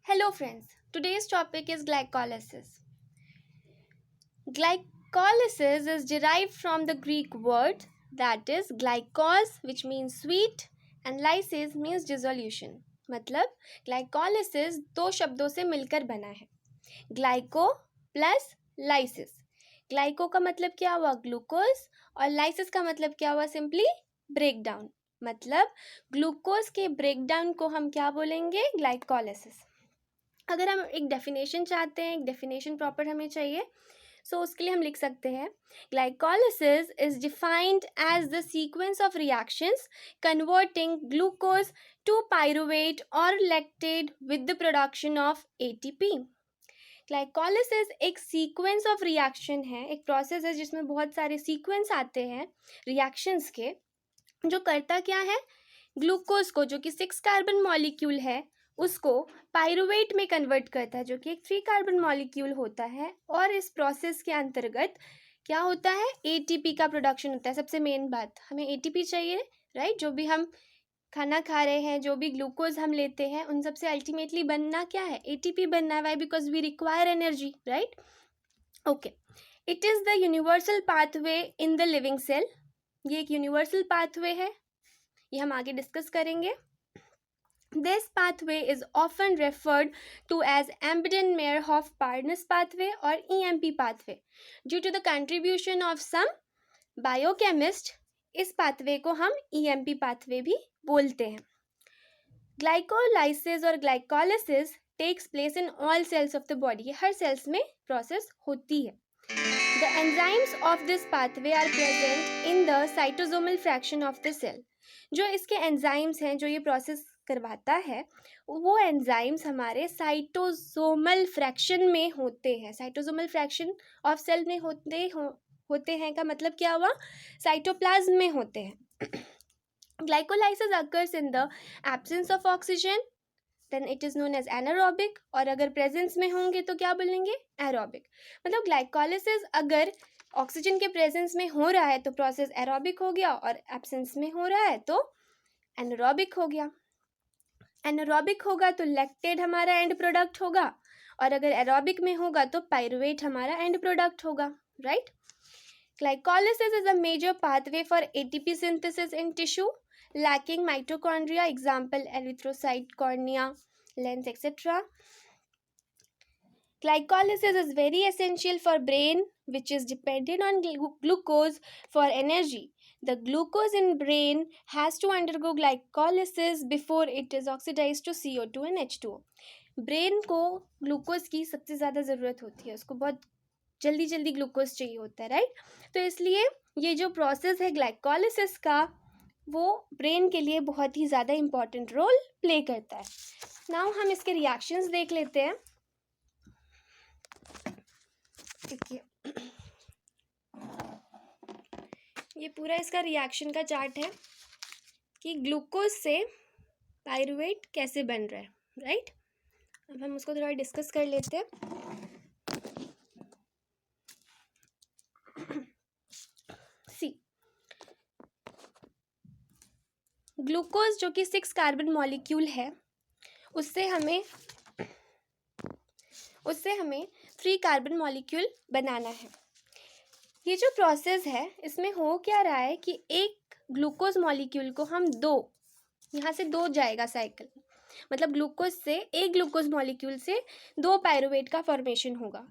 Hello friends, today's topic is glycolysis. Glycolysis is derived from the Greek word that is glykos which means sweet and lysis means dissolution. मतलब glycolysis दो शब्दों से मिलकर बना है glyco plus lysis. Glyco का मतलब क्या हुआ ग्लूकोज और लाइसिस का मतलब क्या हुआ सिंपली ब्रेकडाउन. मतलब ग्लूकोज के ब्रेकडाउन को हम क्या बोलेंगे ग्लाइकोलिसिस. अगर हम एक डेफिनेशन चाहते हैं, एक डेफिनेशन प्रॉपर हमें चाहिए, सो उसके लिए हम लिख सकते हैं glycolysis is defined as the sequence of reactions converting glucose to pyruvate और lactate with the production of ATP. Glycolysis एक सीक्वेंस ऑफ रिएक्शन है, एक प्रोसेस है जिसमें बहुत सारे सीक्वेंस आते हैं रिएक्शंस के, जो करता क्या है ग्लूकोज को जो कि 6 कार्बन मॉलिक्यूल है उसको पायरुवेट में कन्वर्ट करता है जो कि एक 3 कार्बन मॉलिक्यूल होता है. और इस प्रोसेस के अंतर्गत क्या होता है एटीपी का प्रोडक्शन होता है. सबसे मेन बात हमें एटीपी चाहिए, राइट. जो भी हम खाना खा रहे हैं, जो भी ग्लूकोज हम लेते हैं, उन सबसे अल्टीमेटली बनना क्या है एटीपी बनना है. Why because we require energy, right. Okay, it is the universal pathway in the living cell. ये एक यूनिवर्सल पाथवे है, ये हम आगे डिस्कस करेंगे. This pathway is often referred to as Embden-Meyerhof-Parnas pathway or EMP pathway due to the contribution of some biochemist. इस pathway को हम EMP pathway भी बोलते हैं. Glycolysis और glycolysis takes place in all cells of the body. ये हर cells में process होती है. The enzymes of this pathway are present in the cytosomal fraction of the cell. जो इसके एंजाइम्स हैं जो ये प्रोसेस करवाता है वो एंजाइम्स हमारे साइटोसोमल फ्रैक्शन में होते हैं. साइटोसोमल फ्रैक्शन ऑफ सेल में होते हैं का मतलब क्या हुआ साइटोप्लाज्म में होते हैं. Glycolysis occurs in the absence of oxygen, then it is known as anaerobic. और अगर प्रेजेंस में होंगे तो क्या बोलेंगे एरोबिक. मतलब ग्लाइकोलिसिस अगर ऑक्सीजन के प्रेजेंस में हो रहा है तो प्रोसेस एरोबिक हो गया और एब्सेंस में हो रहा है तो एनारोबिक हो गया. एनारोबिक होगा तो लैक्टेट हमारा एंड प्रोडक्ट होगा और अगर एरोबिक में होगा तो पायरुवेट हमारा एंड प्रोडक्ट होगा, right. Glycolysis is a major pathway for ATP synthesis in tissue lacking mitochondria, example erythrocyte, cornea, lens, etc. Glycolysis is very essential for brain which is dependent on glucose for energy. The glucose in brain has to undergo glycolysis before it is oxidized to CO2 and H2O. Brain को glucose की सबसे ज़्यादा ज़रूरत होती है, उसको बहुत जल्दी जल्दी ग्लूकोज चाहिए होता है, राइट. तो इसलिए ये जो प्रोसेस है ग्लाइकोलिसिस का वो ब्रेन के लिए बहुत ही ज़्यादा इम्पॉर्टेंट रोल प्ले करता है. नाउ हम इसके रिएक्शंस देख लेते हैं. देखिए ये पूरा इसका रिएक्शन का चार्ट है कि ग्लूकोज से पायरुवेट कैसे बन रहा है, राइट. अब हम उसको थोड़ा डिस्कस कर लेते हैं. सी ग्लूकोज जो कि 6 कार्बन मॉलिक्यूल है उससे हमें 3 कार्बन मॉलिक्यूल बनाना है. ये जो प्रोसेस है इसमें हो क्या रहा है कि एक ग्लूकोज मॉलिक्यूल को हम यहाँ से 2 जाएगा साइकिल, मतलब ग्लूकोज से एक ग्लूकोज मॉलिक्यूल से 2 पायरुवेट का फॉर्मेशन होगा,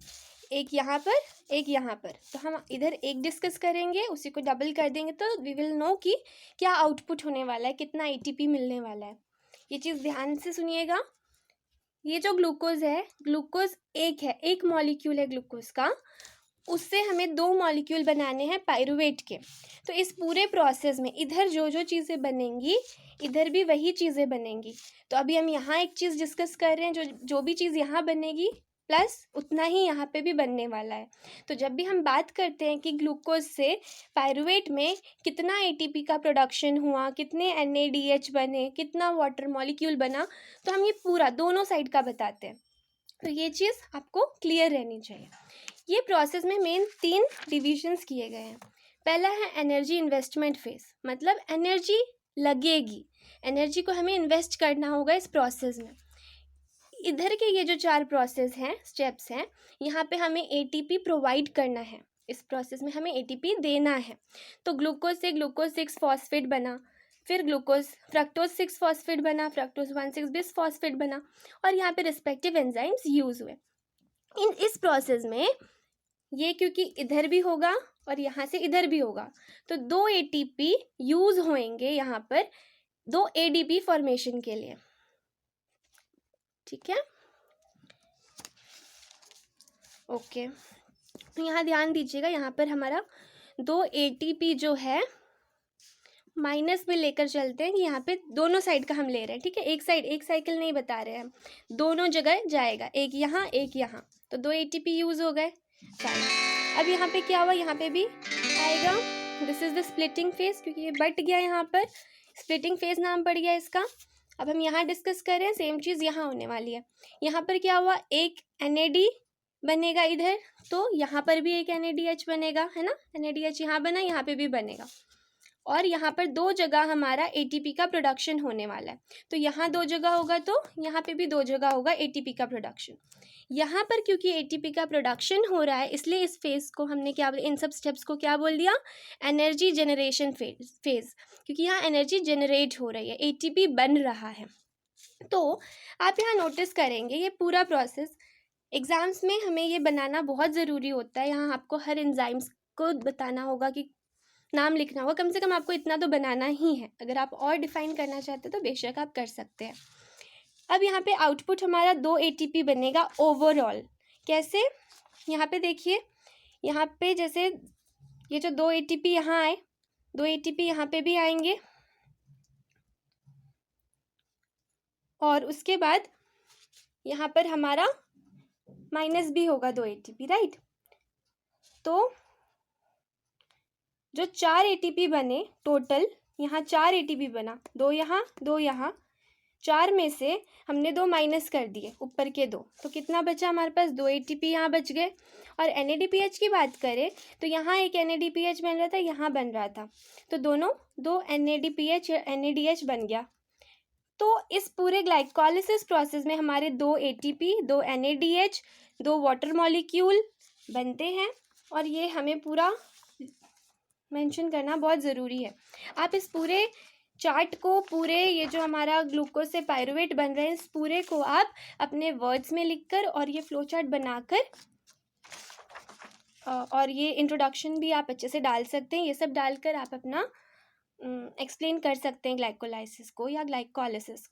एक यहाँ पर एक यहाँ पर. तो हम इधर एक डिस्कस करेंगे, उसी को डबल कर देंगे तो वी विल नो कि क्या आउटपुट होने वाला है, कितना एटीपी मिलने वाला है. ये चीज़ ध्यान से सुनिएगा. ये जो ग्लूकोज है ग्लूकोज एक है, एक मॉलिक्यूल है ग्लूकोज का, उससे हमें 2 मॉलिक्यूल बनाने हैं पायरुवेट के. तो इस पूरे प्रोसेस में इधर जो जो चीज़ें बनेंगी इधर भी वही चीज़ें बनेंगी. तो अभी हम यहाँ एक चीज़ डिस्कस कर रहे हैं, जो भी चीज़ यहाँ बनेगी प्लस उतना ही यहाँ पे भी बनने वाला है. तो जब भी हम बात करते हैं कि ग्लूकोज से पायरुवेट में कितना एटीपी का प्रोडक्शन हुआ, कितने NADH बने, कितना वाटर मॉलिक्यूल बना, तो हम ये पूरा दोनों साइड का बताते हैं. तो ये चीज़ आपको क्लियर रहनी चाहिए. ये प्रोसेस में मेन 3 डिविजन्स किए गए हैं. पहला है एनर्जी इन्वेस्टमेंट फेज, मतलब एनर्जी लगेगी, एनर्जी को हमें इन्वेस्ट करना होगा इस प्रोसेस में. इधर के ये जो 4 प्रोसेस हैं, स्टेप्स हैं, यहाँ पे हमें एटीपी प्रोवाइड करना है, इस प्रोसेस में हमें एटीपी देना है। तो ग्लूकोज से ग्लूकोज 6 फॉस्फेट बना, फिर ग्लूकोज फ्रक्टोज 6 फॉस्फेट बना, फ्रक्टोज 1,6 बिस फॉस्फेट बना, और यहाँ पे रिस्पेक्टिव एंजाइम्स यूज हुए। इस प्रोसेस में ये क्योंकि इधर भी होगा और यहाँ से इधर भी होगा, तो 2 एटीपी यूज होंगे यहाँ पर 2 एडीपी फॉर्मेशन के लिए। ठीक है, ओके। तो यहाँ ध्यान दीजिएगा, यहाँ पर हमारा 2 एटीपी जो है माइनस में लेकर चलते हैं कि यहाँ पे दोनों साइड का हम ले रहे हैं। ठीक है, एक साइड, एक साइकिल नहीं बता रहे हैं हम, दोनों जगह जाएगा, एक यहाँ एक यहाँ, तो 2 एटीपी यूज हो गए। अब यहाँ पे क्या हुआ, यहाँ पे भी आएगा, this is the splitting phase, क्योंकि ये बट गया, यहाँ पर स्प्लिटिंग फेज नाम पड़ गया इसका। अब हम यहाँ डिस्कस कर रहे हैं, सेम चीज़ यहाँ होने वाली है। यहाँ पर क्या हुआ, एक NAD बनेगा इधर, तो यहाँ पर भी एक NADH बनेगा, है ना, NADH यहाँ बना, यहाँ पे भी बनेगा, और यहाँ पर 2 जगह हमारा ATP का प्रोडक्शन होने वाला है। तो यहाँ 2 जगह होगा, तो यहाँ पे भी 2 जगह होगा ATP का प्रोडक्शन। यहाँ पर क्योंकि ATP का प्रोडक्शन हो रहा है, इसलिए इस फेज़ को हमने क्या, इन सब स्टेप्स को क्या बोल दिया, एनर्जी जनरेशन फेज़, क्योंकि यहाँ एनर्जी जनरेट हो रही है, ATP बन रहा है। तो आप यहाँ नोटिस करेंगे ये पूरा प्रोसेस, एग्ज़ाम्स में हमें ये बनाना बहुत ज़रूरी होता है। यहाँ आपको हर एंजाइम्स को बताना होगा, कि नाम लिखना होगा, कम से कम आपको इतना तो बनाना ही है। अगर आप और डिफाइन करना चाहते हैं तो बेशक आप कर सकते हैं। अब यहाँ पे आउटपुट हमारा 2 ATP बनेगा ओवरऑल। कैसे, यहाँ पे देखिए, यहाँ पे जैसे ये जो 2 ATP यहाँ आए, 2 ATP यहाँ पे भी आएंगे, और उसके बाद यहाँ पर हमारा माइनस भी होगा 2 ATP, राइट। तो जो 4 ATP बने टोटल, यहाँ 4 ATP बना, 2 यहाँ 2 यहाँ, 4 में से हमने 2 माइनस कर दिए, ऊपर के 2, तो कितना बचा हमारे पास, 2 ATP यहाँ बच गए। और NADPH की बात करें तो यहाँ एक NADPH बन रहा था, यहाँ बन रहा था, तो दोनों 2 NADPH या NADH बन गया। तो इस पूरे ग्लाइकोलाइसिस प्रोसेस में हमारे 2 ATP, 2 NADH, 2 वाटर मॉलिक्यूल बनते हैं, और ये हमें पूरा मेंशन करना बहुत ज़रूरी है। आप इस पूरे चार्ट को, पूरे ये जो हमारा ग्लूकोज से पायरुवेट बन रहे हैं, इस पूरे को आप अपने वर्ड्स में लिखकर और ये फ्लो चार्ट बनाकर, और ये इंट्रोडक्शन भी आप अच्छे से डाल सकते हैं, ये सब डालकर आप अपना एक्सप्लेन कर सकते हैं ग्लाइकोलाइसिस को या ग्लाइकोलाइसिस को।